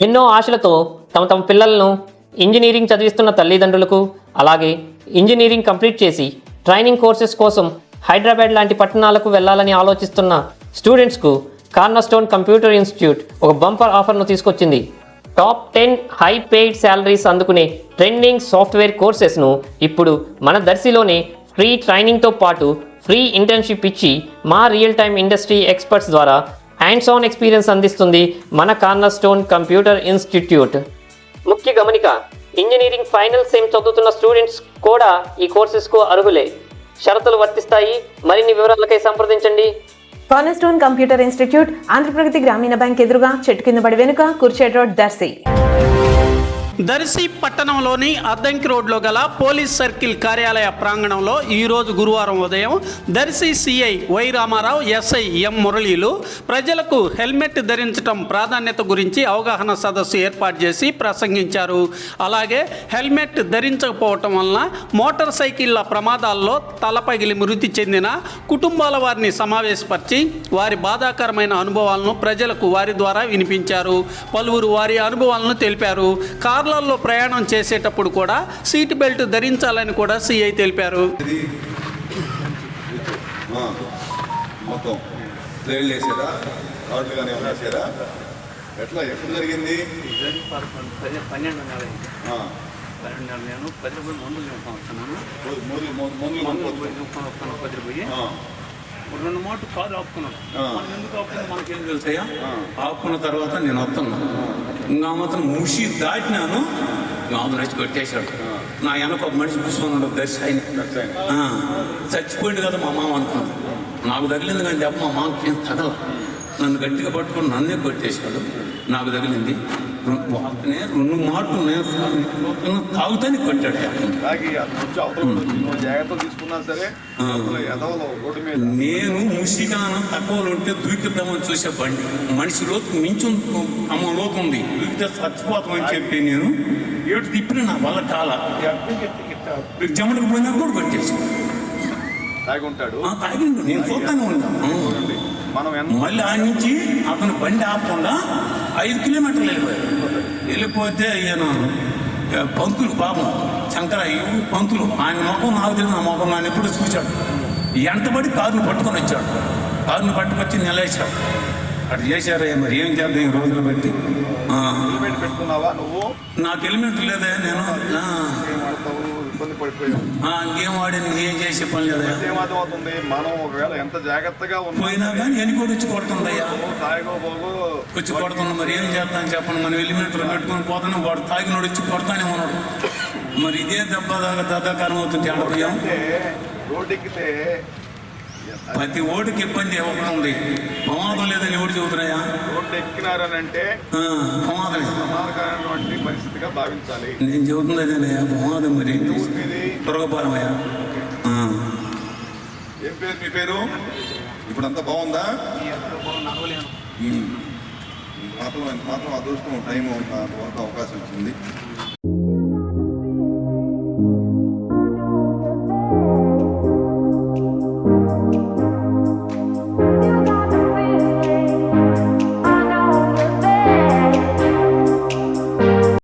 ఎన్నో ఆశలతో తమ పిల్లలను ఇంజనీరింగ్ చదివిస్తున్న తల్లిదండ్రులకు, అలాగే ఇంజనీరింగ్ కంప్లీట్ చేసి ట్రైనింగ్ కోర్సెస్ కోసం హైదరాబాద్ లాంటి పట్టణాలకు వెళ్ళాలని ఆలోచిస్తున్న స్టూడెంట్స్కు కార్నర్స్టోన్ కంప్యూటర్ ఇన్స్టిట్యూట్ ఒక బంపర్ ఆఫర్ను తీసుకొచ్చింది. టాప్ 10 హై పెయిడ్ శాలరీస్ అందుకునే ట్రెండింగ్ సాఫ్ట్వేర్ కోర్సెస్ను ఇప్పుడు మన దర్శిలోనే ఫ్రీ ట్రైనింగ్తో పాటు ఫ్రీ ఇంటర్న్షిప్ ఇచ్చి మా రియల్ టైమ్ ఇండస్ట్రీ ఎక్స్పర్ట్స్ ద్వారా హ్యాండ్స్ ఆన్ ఎక్స్పీరియన్స్ అందిస్తుంది మన కార్నర్స్టోన్ కంప్యూటర్ ఇన్స్టిట్యూట్. ముఖ్య గమనిక, ఇంజనీరింగ్ ఫైనల్ సెమ్ చదువుతున్న స్టూడెంట్స్ కూడా ఈ కోర్సెస్కు అర్హులే. షరతులు వర్తిస్తాయి. మరిన్ని వివరాలకై సంప్రదించండి. కార్నర్స్టోన్ కంప్యూటర్ ఇన్స్టిట్యూట్, ఆంధ్రప్రగతి గ్రామీణ బ్యాంక్ ఎదురుగా, చెట్టు కింద పడి వెనుక, కుర్చేడ్ రోడ్, దర్శి. దర్శి పట్టణంలోని అద్దంకి రోడ్లో గల పోలీస్ సర్కిల్ కార్యాలయ ప్రాంగణంలో ఈరోజు గురువారం ఉదయం Darsi CI Y Ramarao, SI M మురళీలు ప్రజలకు హెల్మెట్ ధరించడం ప్రాధాన్యత గురించి అవగాహన సదస్సు ఏర్పాటు చేసి ప్రసంగించారు. అలాగే హెల్మెట్ ధరించకపోవటం వలన మోటార్ సైకిళ్ల ప్రమాదాల్లో తలపగిలి మృతి చెందిన కుటుంబాల వారిని సమావేశపరిచి వారి బాధాకరమైన అనుభవాలను ప్రజలకు వారి ద్వారా వినిపించారు. పలువురు వారి అనుభవాలను తెలిపారు. కార్లలో ప్రయాణం చేసేటప్పుడు కూడా సీట్ బెల్ట్ ధరించాలని కూడా సిఐ తెలిపారు. ఎట్లా ఎప్పుడు జరిగింది? 12 నెలలు నేను 10 రూపాయలు మందులు వస్తున్నాను. 10 రూపాయలు 2 మోటు కారు ఆపుకున్నాడు. మనం ఎందుకు ఆపుకున్నా మనకేం తెలుసాయా? ఆపుకున్న తర్వాత నేను వస్తున్నాను, ఇంకా మాత్రం ముషి దాటినాను, మామూలు వచ్చి కొట్టేశాడు. నా వెనక ఒక మనిషి కూర్చొని దర్శి ఆయన చచ్చిపోయింది కదా మా మామ అనుకున్నాను. నాకు తగిలింది కానీ చెప్ప మా మామకి ఏం తగల, నన్ను గట్టిగా పట్టుకొని నన్నే కొట్టేశాడు. నాకు తగిలింది 2 మాటలు నేను తాగుతానే కొట్టాడు. నేను ముసిగాను తక్కువలో ఉంటే దూకిద్దామని చూసే బండి మనిషి లోతు మించు అమ్మ లోతు ఉంది, దూకితే చచ్చిపోతామని చెప్పి నేను ఏడు తిప్పిన నా వల్ల కాల జమ్మడికి పోయినా కూడా కొట్టేసి తాగిండు. నేను చూస్తానే ఉంటాను. మళ్ళీ ఆ నుంచి అతను బండి ఆపకుండా 5 కిలోమీటర్లు వెళ్ళిపోతే ఈయన పంతులు పాపం శంకరయ్య పంతులు, ఆయన మొఖం నాకు తెలియదు, నా మొఖం ఆయన ఎప్పుడు చూశాడు. ఎంటబడి కారును పట్టుకొని వచ్చాడు. కారును పట్టుకొచ్చి నిలేశాడు. అటు చేశారయ్యా, మరి ఏం చేద్దాం ఈ రోజులు బట్టి. పెట్టుకున్నావా నువ్వు? నాకు హెల్మెట్ లేదా, నేను ఇంకేం వాడిని ఏం చేసే పని లేదా. ఏమవుతుంది, మనం ఒకవేళ ఎంత జాగ్రత్తగా పోయినా కానీ ఎన్ని కూడా వచ్చి కొడుతుందయ్యా, వచ్చి కొడుతున్నా. మరి ఏం చేద్దాం చెప్పండి. మనం హెల్మెట్లు పెట్టుకొని పోతున్నాం, వాడు తాగినోడు వచ్చి కొడతానే ఉన్నాడు. మరి ఇదే దెబ్బ దద్దాకారం అవుతుంది. ఆడపోయాం రోడ్డెక్కితే ప్రతి ఓటుకి ఇబ్బంది అవుతుంది. ప్రమాదం లేదని ఎవరు చెబుతున్నాయా? రోడ్డు ఎక్కినారనంటే ప్రమాదకరమైనటువంటి పరిస్థితిగా భావించాలి. నేను చెబుతుంది అదేనయ్యా, ప్రమాదం. మరి త్వరగపారమయ్యా. ఏం పేరు మీ పేరు? ఇప్పుడు అంతా బాగుందా? మాత్రం అదృష్టం టైం అవకాశం వచ్చింది.